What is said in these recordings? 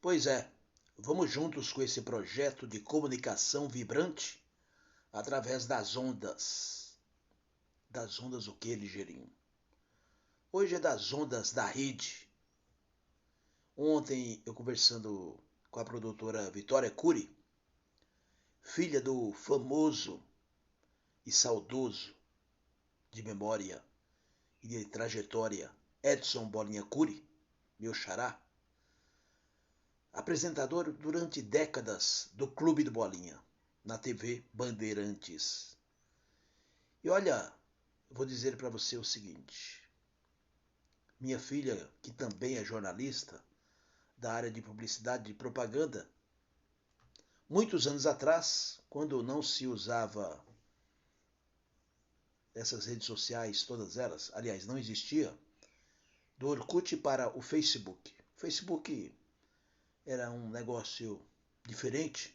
Pois é, vamos juntos com esse projeto de comunicação vibrante através das ondas. Das ondas o que, Ligeirinho? Hoje é das ondas da rede. Ontem eu conversando com a produtora Vitória Cury, filha do famoso e saudoso de memória e de trajetória Edson Bolinha Cury, meu xará, apresentador durante décadas do Clube do Bolinha, na TV Bandeirantes. E olha, vou dizer para você o seguinte: minha filha, que também é jornalista da área de publicidade e propaganda, muitos anos atrás, quando não se usava essas redes sociais, todas elas, aliás, não existia, do Orkut para o Facebook. O Facebook era um negócio diferente,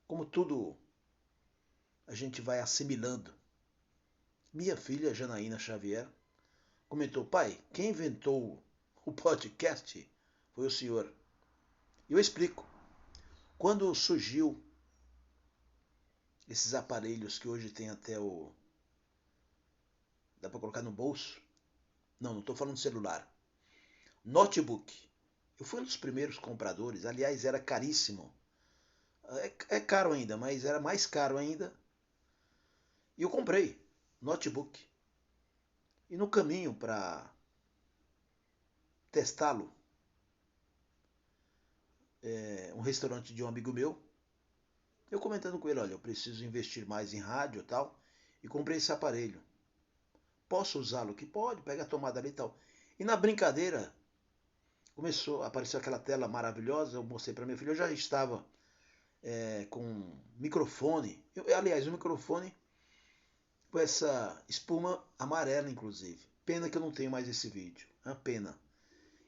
como tudo a gente vai assimilando. Minha filha, Janaína Xavier, comentou: pai, quem inventou o podcast foi o senhor. Eu explico. Quando surgiu esses aparelhos que hoje tem até o... dá para colocar no bolso? Não estou falando celular. Notebook. Eu fui um dos primeiros compradores. Aliás, era caríssimo. É caro ainda, mas era mais caro ainda. E eu comprei notebook. E no caminho para testá-lo, um restaurante de um amigo meu, eu comentando com ele: olha, eu preciso investir mais em rádio e tal, e comprei esse aparelho. Posso usá-lo? Que pode, pega a tomada ali e tal. E na brincadeira, começou a aparecer aquela tela maravilhosa. Eu mostrei para minha filha, eu já estava com microfone. Aliás, o microfone com essa espuma amarela, inclusive. Pena que eu não tenho mais esse vídeo. É uma pena.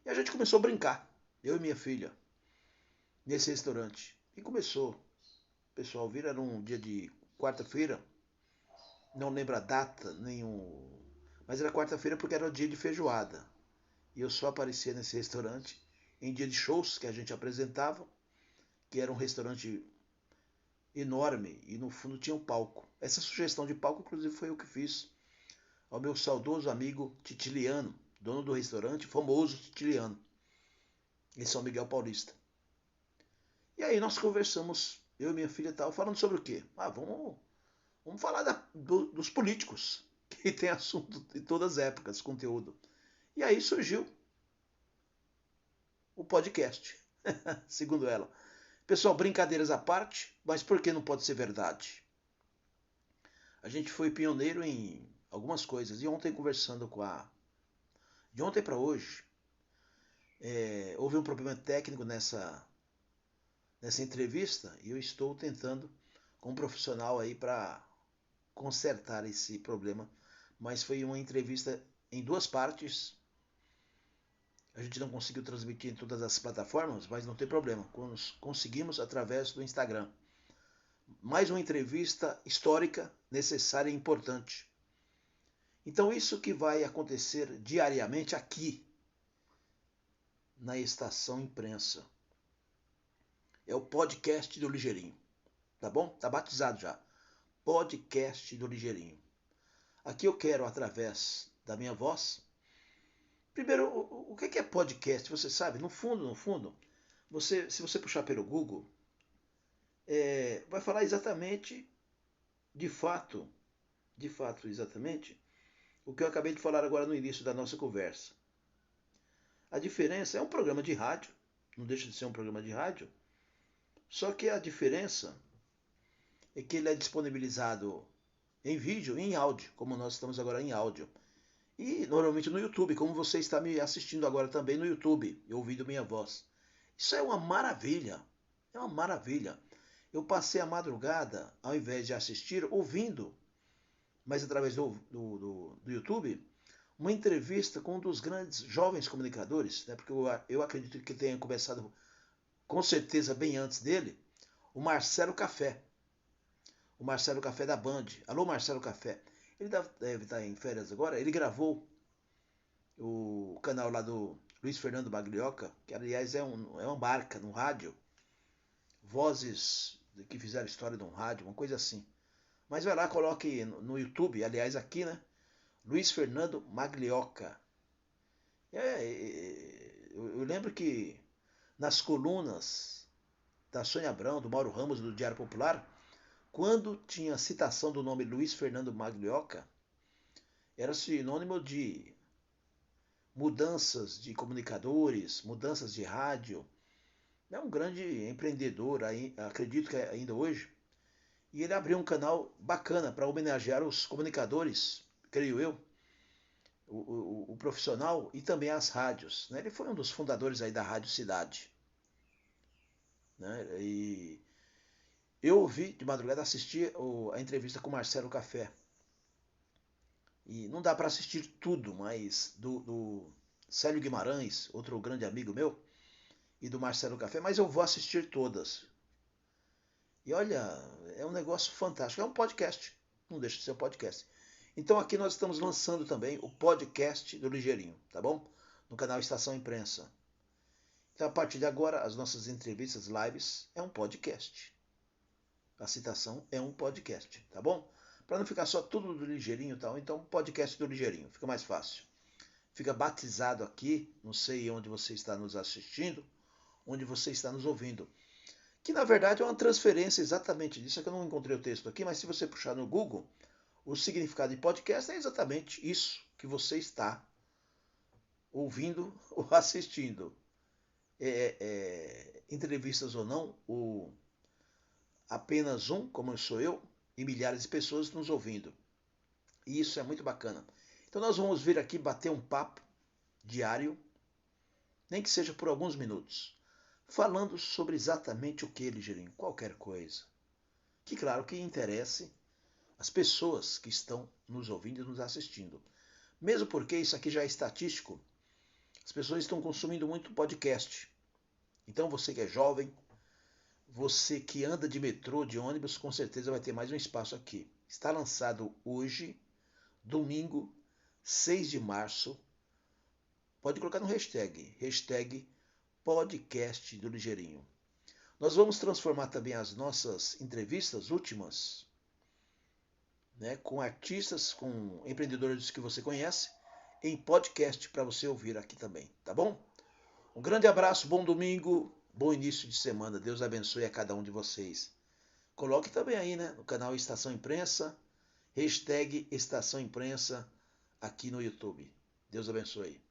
E a gente começou a brincar, eu e minha filha, nesse restaurante. E começou. O pessoal vira, era um dia de quarta-feira. Não lembro a data, nenhum. Mas era quarta-feira porque era o dia de feijoada. E eu só aparecia nesse restaurante em dia de shows que a gente apresentava, que era um restaurante enorme e no fundo tinha um palco. Essa sugestão de palco, inclusive, foi eu que fiz ao meu saudoso amigo Titiliano, dono do restaurante, famoso Titiliano, em São Miguel Paulista. E aí nós conversamos, eu e minha filha tal, falando sobre o quê? Vamos falar dos políticos, que tem assunto de todas as épocas, conteúdo. E aí surgiu o podcast, segundo ela. Pessoal, brincadeiras à parte, mas por que não pode ser verdade? A gente foi pioneiro em algumas coisas. E ontem, conversando com a... de ontem para hoje, houve um problema técnico nessa entrevista e eu estou tentando com um profissional aí para consertar esse problema. Mas foi uma entrevista em duas partes. A gente não conseguiu transmitir em todas as plataformas, mas não tem problema. Conseguimos através do Instagram. Mais uma entrevista histórica, necessária e importante. Então isso que vai acontecer diariamente aqui na Estação Imprensa. É o podcast do Ligeirinho. Tá bom? Tá batizado já. Podcast do Ligeirinho. Aqui eu quero, através da minha voz... Primeiro, o que é podcast? Você sabe? No fundo, se você puxar pelo Google, vai falar exatamente, de fato, exatamente, o que eu acabei de falar agora no início da nossa conversa. A diferença é um programa de rádio, não deixa de ser um programa de rádio, só que a diferença é que ele é disponibilizado em vídeo e em áudio, como nós estamos agora em áudio. E normalmente no YouTube, como você está me assistindo agora também no YouTube, e ouvindo minha voz. Isso é uma maravilha, é uma maravilha. Eu passei a madrugada, ao invés de assistir, ouvindo, mas através do YouTube, uma entrevista com um dos grandes jovens comunicadores, né, porque eu acredito que tenha começado com certeza bem antes dele, o Marcelo Café. O Marcelo Café da Band. Alô, Marcelo Café. Ele deve estar em férias agora. Ele gravou o canal lá do Luiz Fernando Maglioca, que aliás é uma marca no rádio, vozes que fizeram história de um rádio, uma coisa assim. Mas vai lá, coloque no YouTube, aliás aqui, né? Luiz Fernando Maglioca. Eu lembro que nas colunas da Sônia Abrão, do Mauro Ramos, do Diário Popular, quando tinha citação do nome Luiz Fernando Maglioca, era sinônimo de mudanças de comunicadores, mudanças de rádio. É um grande empreendedor, acredito que ainda hoje. E ele abriu um canal bacana para homenagear os comunicadores, creio eu, o profissional e também as rádios. Né? Ele foi um dos fundadores aí da Rádio Cidade. Né? E eu ouvi de madrugada, assisti a entrevista com o Marcelo Café. E não dá para assistir tudo, mas do Célio Guimarães, outro grande amigo meu, e do Marcelo Café, mas eu vou assistir todas. E olha, é um negócio fantástico. É um podcast, não deixa de ser um podcast. Então aqui nós estamos lançando também o podcast do Ligeirinho, tá bom? No canal Estação Imprensa. Então a partir de agora, as nossas entrevistas, lives, é um podcast. A citação é um podcast, tá bom? Para não ficar só tudo do Ligeirinho e tal, então podcast do Ligeirinho, fica mais fácil. Fica batizado aqui, não sei onde você está nos assistindo, onde você está nos ouvindo. Que na verdade é uma transferência exatamente disso, é que eu não encontrei o texto aqui, mas se você puxar no Google, o significado de podcast é exatamente isso que você está ouvindo ou assistindo. Entrevistas ou não, apenas um, como sou eu, e milhares de pessoas nos ouvindo. E isso é muito bacana. Então nós vamos vir aqui bater um papo diário, nem que seja por alguns minutos, falando sobre exatamente o que, Ligeirinho, qualquer coisa. Que claro que interesse as pessoas que estão nos ouvindo e nos assistindo. Mesmo porque isso aqui já é estatístico, as pessoas estão consumindo muito podcast. Então você que é jovem, você que anda de metrô, de ônibus, com certeza vai ter mais um espaço aqui. Está lançado hoje, domingo, 6 de março. Pode colocar no hashtag podcast do Ligeirinho. Nós vamos transformar também as nossas entrevistas últimas, né, com artistas, com empreendedores que você conhece, em podcast para você ouvir aqui também, tá bom? Um grande abraço, bom domingo, bom início de semana. Deus abençoe a cada um de vocês. Coloque também aí, né, no canal Estação Imprensa, hashtag Estação Imprensa aqui no YouTube. Deus abençoe.